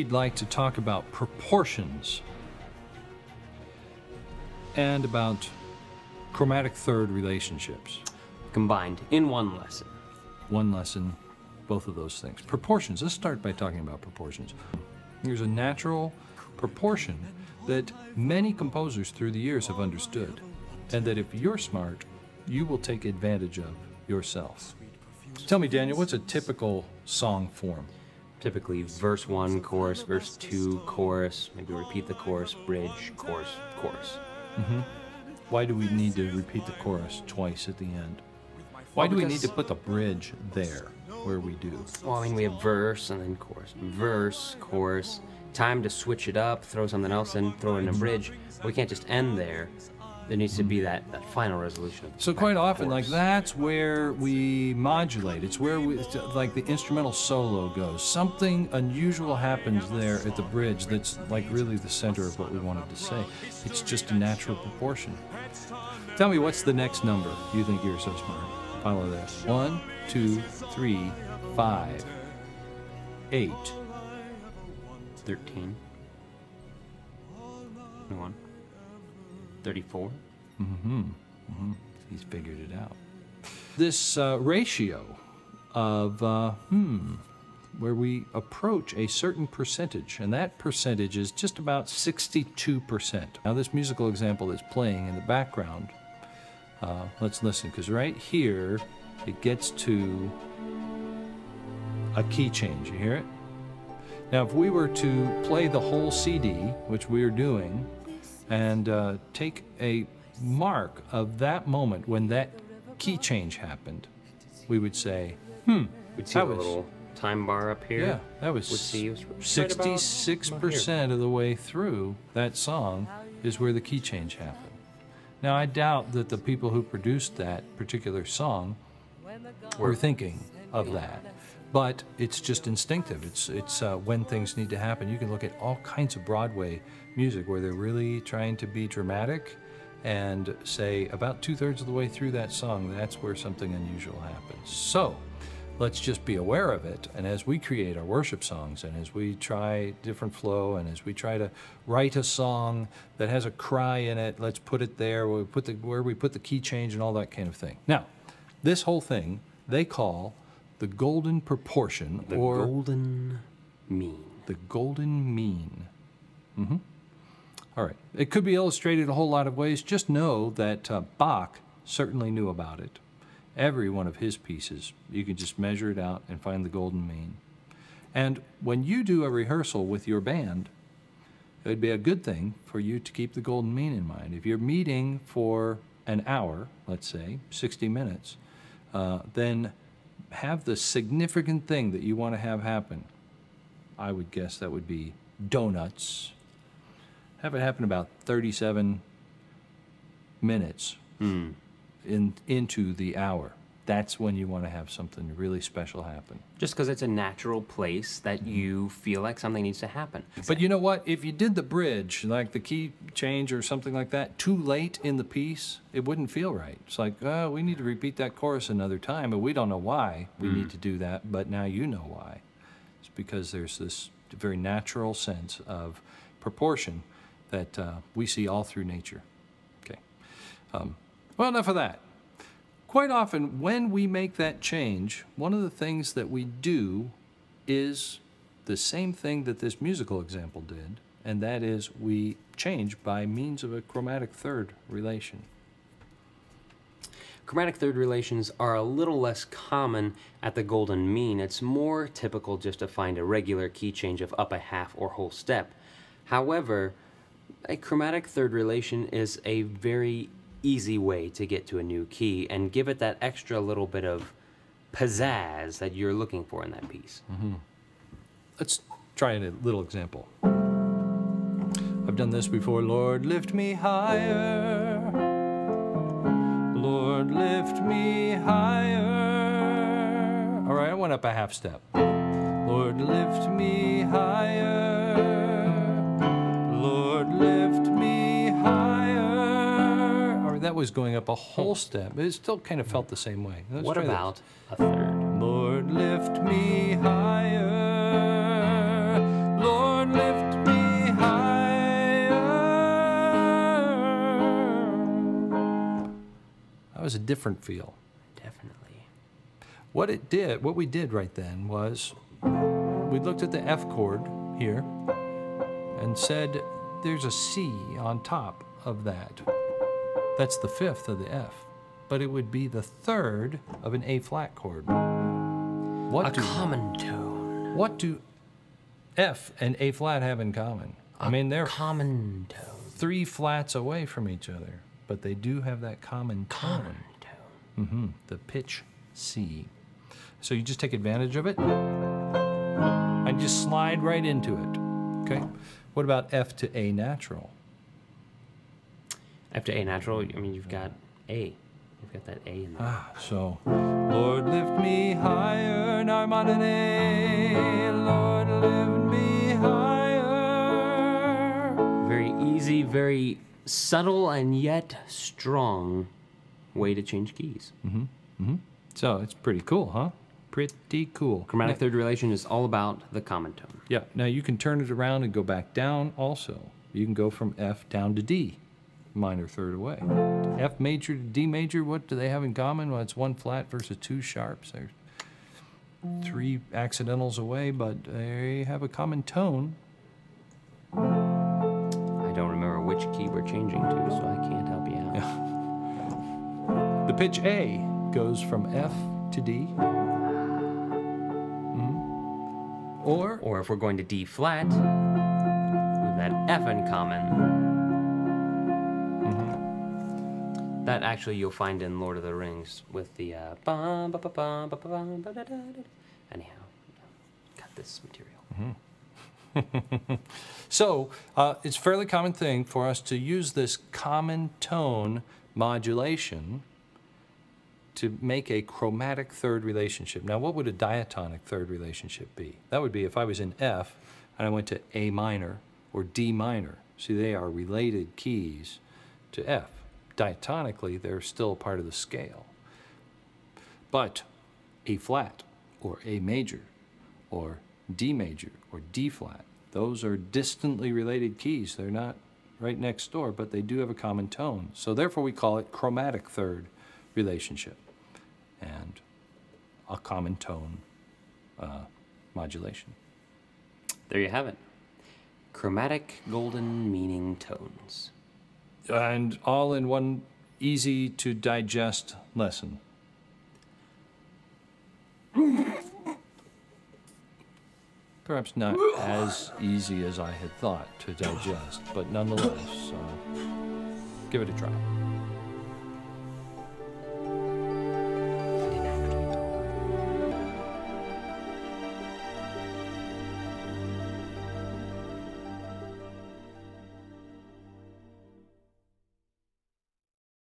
we'd like to talk about proportions and about chromatic third relationships. Combined in one lesson. One lesson, both of those things. Proportions, let's start by talking about proportions. There's a natural proportion that many composers through the years have understood, and that if you're smart, you will take advantage of yourself. Tell me, Daniel, what's a typical song form? Typically verse 1, chorus, verse 2, chorus, maybe repeat the chorus, bridge, chorus, chorus. Mm-hmm. Why do we need to repeat the chorus twice at the end? Why do we need to put the bridge there where we do? Well, I mean, we have verse and then chorus. Verse, chorus, time to switch it up, throw something else in, throw in a bridge. We can't just end there. There needs to be that final resolution. So quite often, like, that's where we modulate. It's where we, like, the instrumental solo goes. Something unusual happens there at the bridge that's like really the center of what we wanted to say. It's just a natural proportion. Tell me, what's the next number? You think you're so smart. Follow this. 1, 2, 3, 5, 8. 13. 21. 34. He's figured it out. This ratio of where we approach a certain percentage, and that percentage is just about 62%. Now, this musical example that's playing in the background, let's listen, because right here it gets to a key change. You hear it? Now, if we were to play the whole CD, which we are doing, and take a mark of that moment when that key change happened, we would say, We'd see a little time bar up here. Yeah, that was 66% of the way through that song is where the key change happened. Now, I doubt that the people who produced that particular song were thinking of that. But it's just instinctive. It's when things need to happen. You can look at all kinds of Broadway music where they're really trying to be dramatic, and say about 2/3 of the way through that song, that's where something unusual happens. So let's just be aware of it. And as we create our worship songs, and as we try different flow, and as we try to write a song that has a cry in it, let's put it there where we put the key change and all that kind of thing. Now, this whole thing they call the golden proportion, or golden mean. The golden mean. All right. It could be illustrated a whole lot of ways. Just know that Bach certainly knew about it. Every one of his pieces, you can just measure it out and find the golden mean. And when you do a rehearsal with your band, it would be a good thing for you to keep the golden mean in mind. If you're meeting for an hour, let's say, 60 minutes, then have the significant thing that you want to have happen. I would guess that would be donuts. Have it happen about 37 minutes into the hour. That's when you want to have something really special happen. Just because it's a natural place that you feel like something needs to happen. But you know what? If you did the bridge, like the key change or something like that, too late in the piece, it wouldn't feel right. It's like, oh, we need to repeat that chorus another time, and we don't know why we need to do that, but now you know why. It's because there's this very natural sense of proportion that we see all through nature. Okay. Well, enough of that. Quite often, when we make that change, one of the things that we do is the same thing that this musical example did, and that is we change by means of a chromatic third relation. Chromatic third relations are a little less common at the golden mean. It's more typical just to find a regular key change of up a half or whole step. However, a chromatic third relation is a very easy way to get to a new key and give it that extra little bit of pizzazz that you're looking for in that piece. Let's try a little example. I've done this before. Lord, lift me higher. Lord, lift me higher. All right, I went up a half step. Lord, lift me higher. Lord, lift me higher. All right, that was going up a whole step. It still kind of felt the same way. What about a third? Lord, lift me higher. Lord, was a different feel. Definitely. What we did right then was we looked at the F chord here and said there's a C on top of that. That's the fifth of the F, but it would be the third of an A flat chord. Common tone. What do F and A flat have in common? I mean, they're common tone. 3 flats away from each other, but they do have that common tone. The pitch C. So you just take advantage of it and just slide right into it. Okay. What about F to A natural? F to A natural, I mean, you've got A. You've got that A in there. So, Lord, lift me higher, now I'm on an A. Lord, lift me higher. Very easy, very subtle, and yet strong way to change keys. So, it's pretty cool, huh? Pretty cool. Chromatic third relation is all about the common tone. Yeah. Now, you can turn it around and go back down also. You can go from F down to D, minor third away. F major to D major, what do they have in common? Well, it's 1 flat versus 2 sharps. There's 3 accidentals away, but they have a common tone. I don't remember which key we're changing to, so I can't help you out. Yeah. The pitch A goes from F to D. Or if we're going to D flat, we have that F in common. That actually you'll find in Lord of the Rings with the anyhow, got this material. So it's a fairly common thing for us to use this common tone modulation to make a chromatic third relationship. Now, what would a diatonic third relationship be? That would be if I was in F and I went to A minor or D minor. See, they are related keys to F. Diatonically, they're still part of the scale. But A flat or A major or D major or D flat, those are distantly related keys. They're not right next door, but they do have a common tone. So therefore, we call it chromatic third relationship and a common tone modulation. There you have it. Chromatic golden meaning tones. And all in one easy to digest lesson. Perhaps not as easy as I had thought to digest, but nonetheless, give it a try.